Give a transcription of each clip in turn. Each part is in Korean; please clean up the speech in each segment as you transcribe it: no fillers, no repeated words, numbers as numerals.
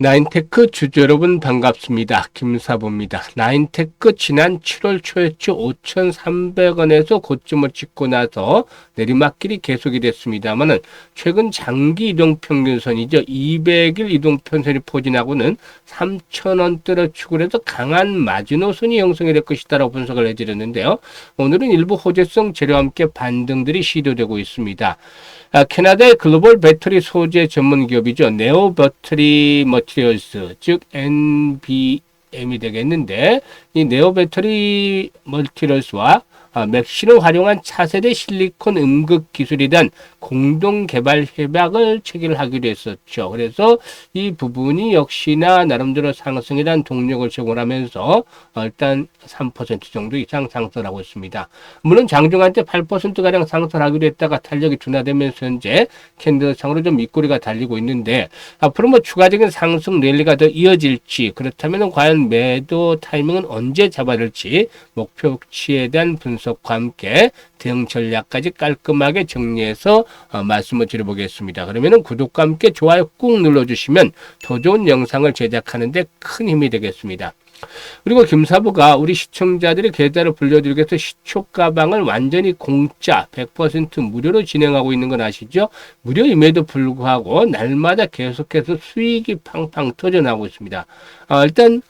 나인테크 주주 여러분 반갑습니다. 김사부입니다. 나인테크 지난 7월 초였죠. 5,300원에서 고점을 찍고 나서 내리막길이 계속이 됐습니다만은 최근 장기 이동평균선이죠. 200일 이동평균선이 포진하고는 3,000원대를 축을 해서 강한 마지노선이 형성이 될 것이다라고 분석을 해드렸는데요. 오늘은 일부 호재성 재료와 함께 반등들이 시도되고 있습니다. 캐나다의 글로벌 배터리 소재 전문 기업이죠. 네오 배터리 머티리얼스, 즉 NBM이 되겠는데, 이 네오 배터리 머티리얼스와 맥신을 활용한 차세대 실리콘 음극 기술에 대한 공동 개발 협약을 체결하기로 했었죠. 그래서 이 부분이 역시나 나름대로 상승에 대한 동력을 제공하면서 일단 3% 정도 이상 상승하고 있습니다. 물론 장중한 때 8%가량 상승하기로 했다가 탄력이 둔화되면서 현재 캔들상으로 좀 밑꼬리가 달리고 있는데, 앞으로 뭐 추가적인 상승 랠리가 더 이어질지, 그렇다면 과연 매도 타이밍은 언제 잡아야 될지 목표치에 대한 분석과 함께 대응 전략까지 깔끔하게 정리해서 말씀을 드려보겠습니다. 그러면은 구독과 함께 좋아요 꾹 눌러주시면 더 좋은 영상을 제작하는 데 큰 힘이 되겠습니다. 그리고 김사부가 우리 시청자들의 계좌를 불려드리기 위해서 시초가방을 완전히 공짜 100% 무료로 진행하고 있는 건 아시죠? 무료임에도 불구하고 날마다 계속해서 수익이 팡팡 터져나오고 있습니다. 일단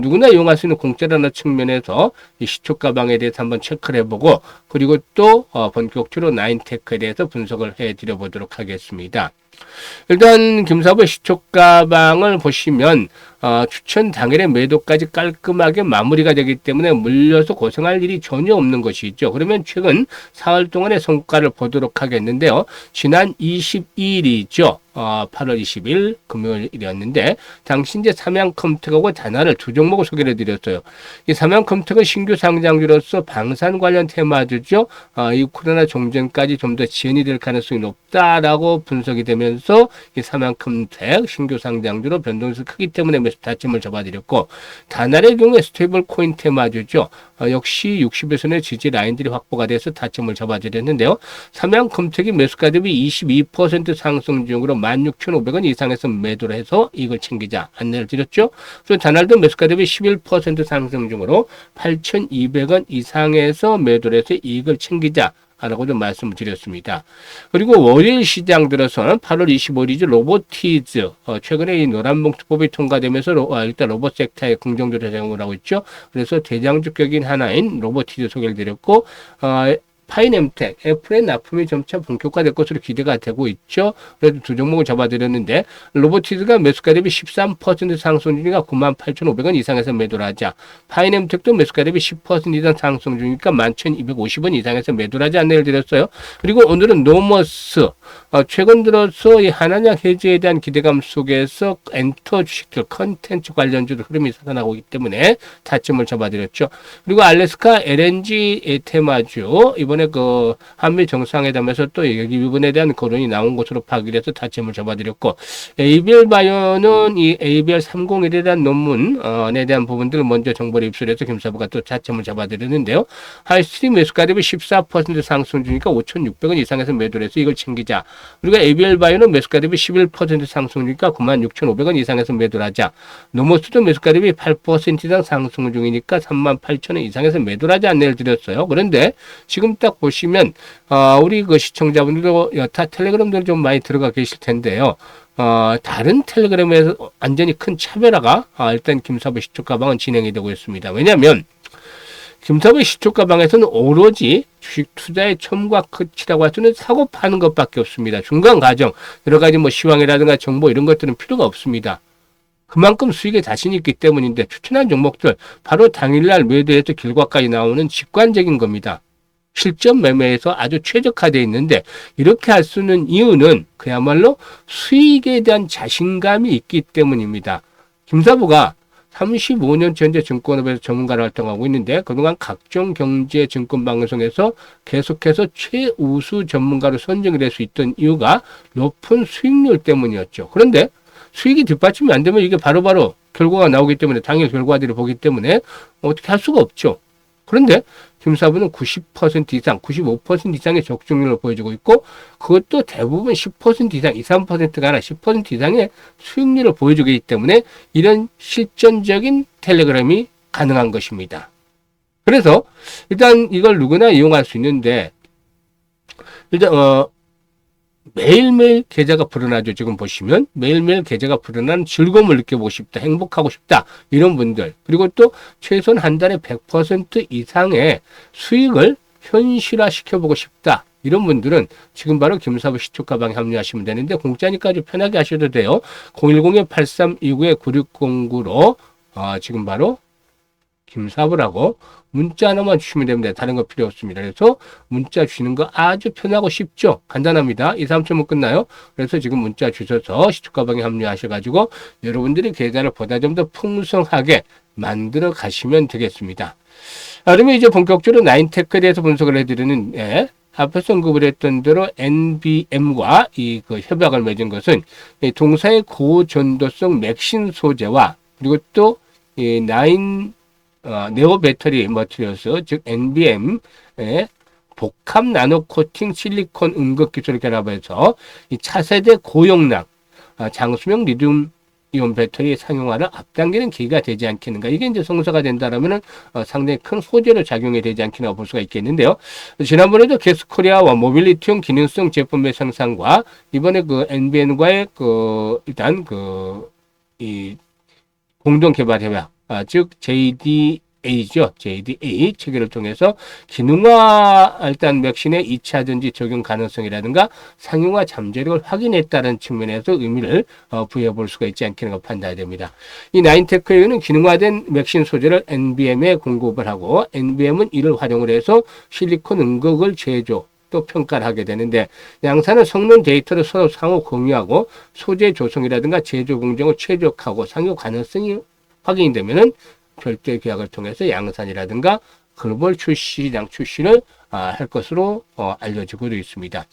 누구나 이용할 수 있는 공짜라는 측면에서 이 시초가방에 대해서 한번 체크를 해보고, 그리고 또 본격적으로 나인테크에 대해서 분석을 해드려 보도록 하겠습니다. 일단 김사부의 시초가방을 보시면 추천 당일의 매도까지 깔끔하게 마무리가 되기 때문에 물려서 고생할 일이 전혀 없는 것이죠. 그러면 최근 4월 동안의 성과를 보도록 하겠는데요. 지난 22일이죠. 8월 20일 금요일이었는데, 당시 이제 삼양컴텍하고 단화를 두 종목을 소개를 해드렸어요. 이 삼양컴텍은 신규 상장주로서 방산 관련 테마주죠. 이 코로나 종전까지 좀 더 지연이 될 가능성이 높다라고 분석이 되면서 이 삼양컴텍 신규 상장주로 변동성이 크기 때문에 매수 타점을 잡아드렸고, 단화의 경우에 스테이블 코인 테마주죠. 역시 60일선의 지지 라인들이 확보가 돼서 타점을 잡아드렸는데요. 삼양컴텍이 매수가 대비 22% 상승 중으로 16,500원 이상에서 매도를 해서 이걸 챙기자 안내를 드렸죠. 그리고 단알도 매수가 대비 11% 상승 중으로 8,200원 이상에서 매도를 해서 이걸 챙기자 라고 좀 말씀을 드렸습니다. 그리고 월요일 시장 들어서는 8월 25일이죠. 로보티즈. 최근에 이 노란봉투법이 통과되면서 일단 로봇 섹터에 긍정적으로 작용을 하고 있죠. 그래서 대장주격인 하나인 로보티즈 소개를 드렸고, 파이넴텍, 애플의 납품이 점차 본격화될 것으로 기대가 되고 있죠. 그래도 두 종목을 잡아드렸는데, 로보티즈가 매수가 대비 13% 상승 중이니까 98,500원 이상에서 매도를 하자. 파이넴텍도 매수가 대비 10% 이상 상승 중이니까 11,250원 이상에서 매도를 하자 안내를 드렸어요. 그리고 오늘은 노머스, 최근 들어서 이 한한약 해지에 대한 기대감 속에서 엔터 주식들, 컨텐츠 관련주도 흐름이 살아나고 있기 때문에 타점을 잡아드렸죠. 그리고 알래스카 LNG 테마주, 이번에 그 한미 정상회담에서 또 이 부분에 대한 거론이 나온 것으로 파악을 해서 타점을 잡아드렸고, ABL 바이오는 이 ABL 301이라는 논문에 대한 부분들을 먼저 정보를 입수해서 김사부가 또 타점을 잡아드렸는데요. 하이스트림 매수가 대비 14% 상승 중이니까 5,600원 이상에서 매도를 해서 이걸 챙기자. 그리고 ABL 바이오는 매수가 대비 11% 상승 중이니까 96,500원 이상에서 매도를 하자. 노모스도 매수가 대비 8% 이상 상승 중이니까 38,000원 이상에서 매도를 하자 안내를 드렸어요. 그런데 지금 딱 보시면 우리 그 시청자분들도 여타 텔레그램들 좀 많이 들어가 계실 텐데요. 다른 텔레그램에서 완전히 큰 차별화가 일단 김사부 시초가방은 진행이 되고 있습니다. 왜냐하면 김사부 시초가방에서는 오로지 주식 투자의 처음과 끝이라고 할 수는 사고 파는 것밖에 없습니다. 중간 과정 여러 가지 뭐 시황이라든가 정보 이런 것들은 필요가 없습니다. 그만큼 수익에 자신이 있기 때문인데, 추천한 종목들 바로 당일날 매도해서 결과까지 나오는 직관적인 겁니다. 실전 매매에서 아주 최적화되어 있는데, 이렇게 할 수 있는 이유는 그야말로 수익에 대한 자신감이 있기 때문입니다. 김사부가 35년째 현재 증권업에서 전문가로 활동하고 있는데, 그동안 각종 경제 증권 방송에서 계속해서 최우수 전문가로 선정이 될 수 있던 이유가 높은 수익률 때문이었죠. 그런데 수익이 뒷받침이 안 되면 이게 바로바로 결과가 나오기 때문에, 당일 결과들을 보기 때문에 어떻게 할 수가 없죠. 그런데 김사부는 90% 이상, 95% 이상의 적중률을 보여주고 있고 그것도 대부분 10% 이상, 2, 3%가 아니라 10% 이상의 수익률을 보여주기 때문에 이런 실전적인 텔레그램이 가능한 것입니다. 그래서 일단 이걸 누구나 이용할 수 있는데 일단 매일매일 계좌가 불어나죠. 지금 보시면 매일매일 계좌가 불어난 즐거움을 느껴보고 싶다. 행복하고 싶다. 이런 분들. 그리고 또 최소한 한 달에 100% 이상의 수익을 현실화시켜보고 싶다. 이런 분들은 지금 바로 김사부 시초가방에 합류하시면 되는데 공짜니까 아주 편하게 하셔도 돼요. 010-8329-9609로 지금 바로 김사부라고 문자 하나만 주시면 됩니다. 다른 거 필요 없습니다. 그래서 문자 주시는 거 아주 편하고 쉽죠. 간단합니다. 2, 3초면 끝나요. 그래서 지금 문자 주셔서 시초가방에 합류하셔가지고 여러분들이 계좌를 보다 좀 더 풍성하게 만들어 가시면 되겠습니다. 그러면 이제 본격적으로 나인테크에 대해서 분석을 해드리는 앞에서 언급을 했던 대로 NBM과 그 협약을 맺은 것은 동사의 고전도성 맥신 소재와 그리고 또 네오 배터리 머티리얼스 즉 NBM의 복합 나노 코팅 실리콘 음극 기술을 결합해서 이 차세대 고용량 장수명 리튬 이온 배터리 상용화를 앞당기는 계기가 되지 않겠는가. 이게 이제 성사가 된다라면은 상당히 큰 소재로 작용이 되지 않겠나 볼 수가 있겠는데요. 지난번에도 게스코리아와 모빌리티용 기능성 제품의 생산과 이번에 그 NBM과의 일단 이 공동 개발 협약 즉 JDA죠. JDA 체계를 통해서 기능화 일단 맥신의 2차 전지 적용 가능성이라든가 상용화 잠재력을 확인했다는 측면에서 의미를 부여해 볼 수가 있지 않겠는가 판단이 됩니다. 이 나인테크에는 기능화된 맥신 소재를 NBM에 공급을 하고 NBM은 이를 활용을 해서 실리콘 음극을 제조 또 평가를 하게 되는데 양사는 성능 데이터를 서로 상호 공유하고 소재 조성이라든가 제조 공정을 최적화하고 상용 가능성이 확인이 되면은 별도의 계약을 통해서 양산이라든가 글로벌 시장 출시를 할 것으로 알려지고 있습니다.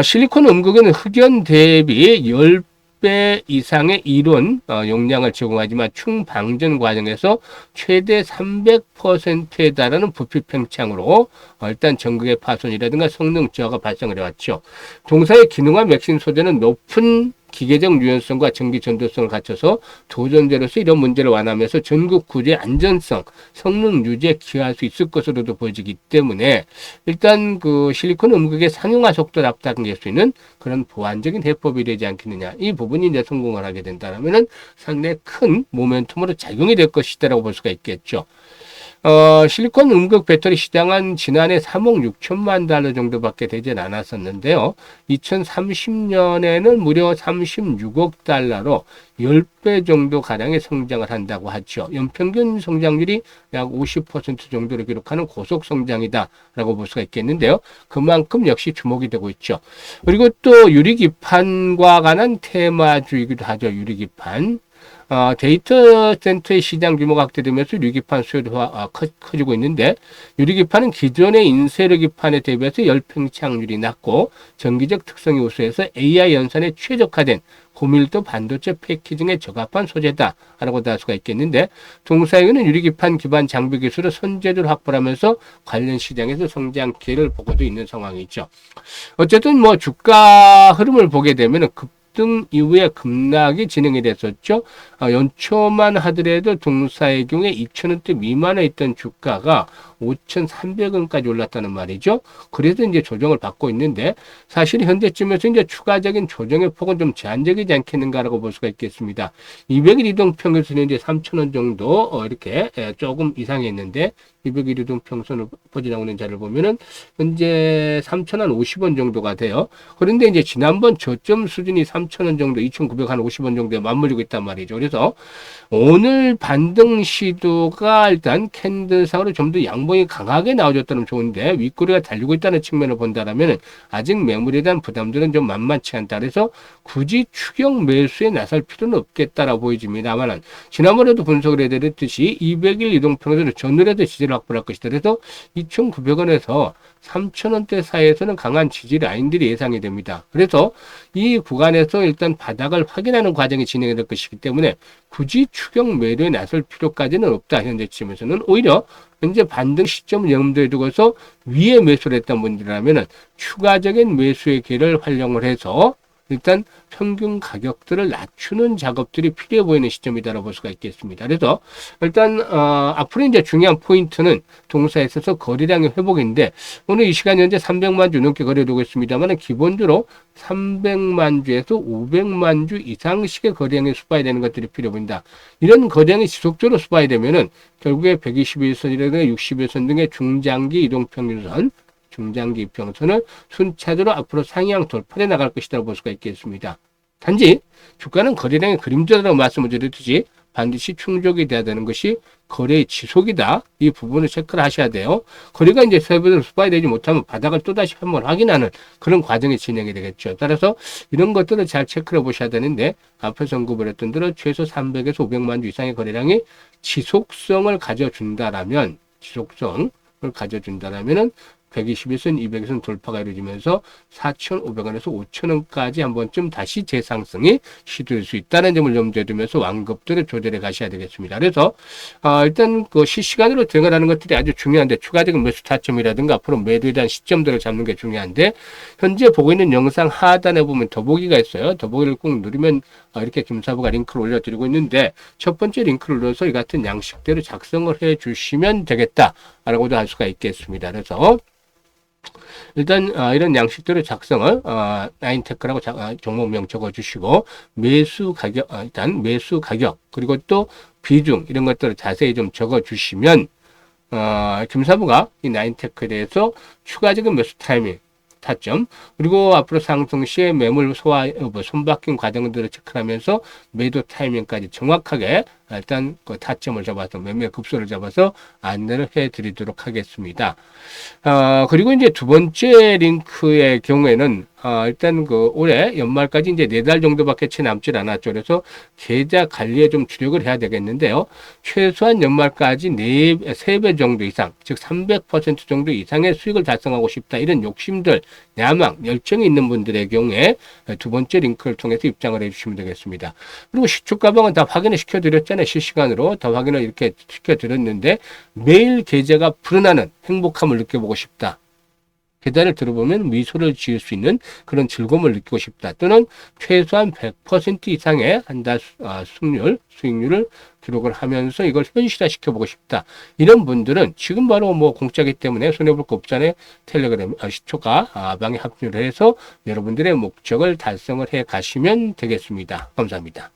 실리콘 음극은 흑연 대비 10배 이상의 이론 용량을 제공하지만 충방전 과정에서 최대 300%에 달하는 부피 팽창으로 일단 전극의 파손이라든가 성능 저하가 발생을 해왔죠. 동사의 기능화 맥신 소재는 높은 기계적 유연성과 전기 전도성을 갖춰서 도전제로서 이런 문제를 완화하면서 전국 구조의 안전성, 성능 유지에 기여할 수 있을 것으로도 보여지기 때문에 일단 그 실리콘 음극의 상용화 속도를 앞당길 수 있는 그런 보완적인 해법이 되지 않겠느냐. 이 부분이 이제 성공을 하게 된다면은 상당히 큰 모멘텀으로 작용이 될 것이다라고 볼 수가 있겠죠. 실리콘 음극 배터리 시장은 지난해 3억 6천만 달러 정도밖에 되진 않았었는데요. 2030년에는 무려 36억 달러로 10배 정도 가량의 성장을 한다고 하죠. 연평균 성장률이 약 50% 정도를 기록하는 고속 성장이다라고 볼 수가 있겠는데요. 그만큼 역시 주목이 되고 있죠. 그리고 또 유리기판과 관한 테마주이기도 하죠. 유리기판. 데이터 센터의 시장 규모가 확대되면서 유리기판 수요도 커지고 있는데 유리기판은 기존의 인쇄유리기판에 대비해서 열팽창률이 낮고 전기적 특성이 우수해서 AI 연산에 최적화된 고밀도 반도체 패키징에 적합한 소재다라고 할 수가 있겠는데 동사에는 유리기판 기반 장비 기술을 선제적으로 확보하면서 관련 시장에서 성장 기회를 보고도 있는 상황이죠. 어쨌든 뭐 주가 흐름을 보게 되면 등 이후에 급락이 진행이 됐었죠. 연초만 하더라도 동사의 경우에 2,000원대 미만에 있던 주가가 5,300원까지 올랐다는 말이죠. 그래서 이제 조정을 받고 있는데 사실 현재쯤에서 이제 추가적인 조정의 폭은 좀 제한적이지 않겠는가라고 볼 수가 있겠습니다. 200일 이동 평균선이 이제 3,000원 정도 이렇게 조금 이상했는데 200일 이동 평선을 퍼지 나오는 자를 보면은 현재 3,050원 정도가 돼요. 그런데 이제 지난번 저점 수준이 3,000원 정도, 2,950원 정도에 맞물리고 있단 말이죠. 그래서 오늘 반등 시도가 일단 캔들상으로 좀 더 양봉이 강하게 나와줬다면 좋은데 윗꼬리가 달리고 있다는 측면을 본다라면 아직 매물에 대한 부담들은 좀 만만치 않다. 그래서 굳이 추격 매수에 나설 필요는 없겠다라고 보여집니다만 지난번에도 분석을 해드렸듯이 200일 이동평선을 전월에도 지지를 확보할 것이다. 그래서 2,900원에서 3,000원대 사이에서는 강한 지지 라인들이 예상이 됩니다. 그래서 이 구간에서 그래서 일단 바닥을 확인하는 과정이 진행이 될 것이기 때문에 굳이 추격 매도에 나설 필요까지는 없다. 현재쯤에서는 오히려 현재 반등 시점을 염두에 두고서 위에 매수를 했던 분들이라면 추가적인 매수의 기회를 활용을 해서 일단 평균 가격들을 낮추는 작업들이 필요해 보이는 시점이다라고 볼 수가 있겠습니다. 그래서 일단 앞으로 이제 중요한 포인트는 동사에 있어서 거래량의 회복인데 오늘 이 시간 현재 300만 주 넘게 거래되고 있습니다만 기본적으로 300만 주에서 500만 주 이상씩의 거래량이 수반이 되는 것들이 필요해 보인다. 이런 거래량이 지속적으로 수반이 되면은 결국에 121선이라든가 61선 등의 중장기 이동평균선 중장기 이평선을 순차적으로 앞으로 상향 돌파해 나갈 것이라고 볼 수가 있겠습니다. 단지 주가는 거래량의 그림자라고 말씀을 드렸듯이 반드시 충족이 돼야 되는 것이 거래의 지속이다. 이 부분을 체크를 하셔야 돼요. 거래가 이제 세배로 수반이 되지 못하면 바닥을 또다시 한번 확인하는 그런 과정이 진행이 되겠죠. 따라서 이런 것들을 잘 체크해 보셔야 되는데 앞에서 언급을 했던 대로 최소 300에서 500만 주 이상의 거래량이 지속성을 가져준다라면 121선, 200선 돌파가 이루어지면서 4,500원에서 5,000원까지 한 번쯤 다시 재상승이 시도될 수 있다는 점을 염두에 두면서 완급들을 조절해 가셔야 되겠습니다. 그래서 일단 그 실시간으로 대응하는 것들이 아주 중요한데 추가적인 매수 타점이라든가 앞으로 매도에 대한 시점들을 잡는 게 중요한데 현재 보고 있는 영상 하단에 보면 더보기가 있어요. 더보기를 꾹 누르면 이렇게 김사부가 링크를 올려드리고 있는데 첫 번째 링크를 눌러서 이 같은 양식대로 작성을 해 주시면 되겠다라고도 할 수가 있겠습니다. 그래서 일단 이런 양식대로 작성을 나인테크라고 종목명 적어주시고 매수 가격 일단 매수 가격 그리고 또 비중 이런 것들을 자세히 좀 적어주시면 김사부가 이 나인테크에 대해서 추가적인 매수 타이밍 타점 그리고 앞으로 상승 시에 매물 소화 여부 손바뀐 과정들을 체크하면서 매도 타이밍까지 정확하게 일단 그 타점을 잡아서 매매 급소를 잡아서 안내를 해드리도록 하겠습니다. 그리고 이제 두 번째 링크의 경우에는 일단 그 올해 연말까지 이제 4달 정도밖에 채 남질 않았죠. 그래서 계좌 관리에 좀 주력을 해야 되겠는데요. 최소한 연말까지 3배 정도 이상, 즉 300% 정도 이상의 수익을 달성하고 싶다. 이런 욕심들, 야망, 열정이 있는 분들의 경우에 두 번째 링크를 통해서 입장을 해주시면 되겠습니다. 그리고 시초가방은 다 확인을 시켜드렸잖아요. 실시간으로 다 확인을 이렇게 시켜드렸는데 매일 계좌가 불어나는 행복함을 느껴보고 싶다. 계좌를 들어보면 미소를 지을 수 있는 그런 즐거움을 느끼고 싶다. 또는 최소한 100% 이상의 한 달 수익률을 기록을 하면서 이걸 현실화 시켜보고 싶다. 이런 분들은 지금 바로 뭐 공짜기 때문에 손해볼 거 없잖아요. 텔레그램 시초가 방에 합류를 해서 여러분들의 목적을 달성을 해 가시면 되겠습니다. 감사합니다.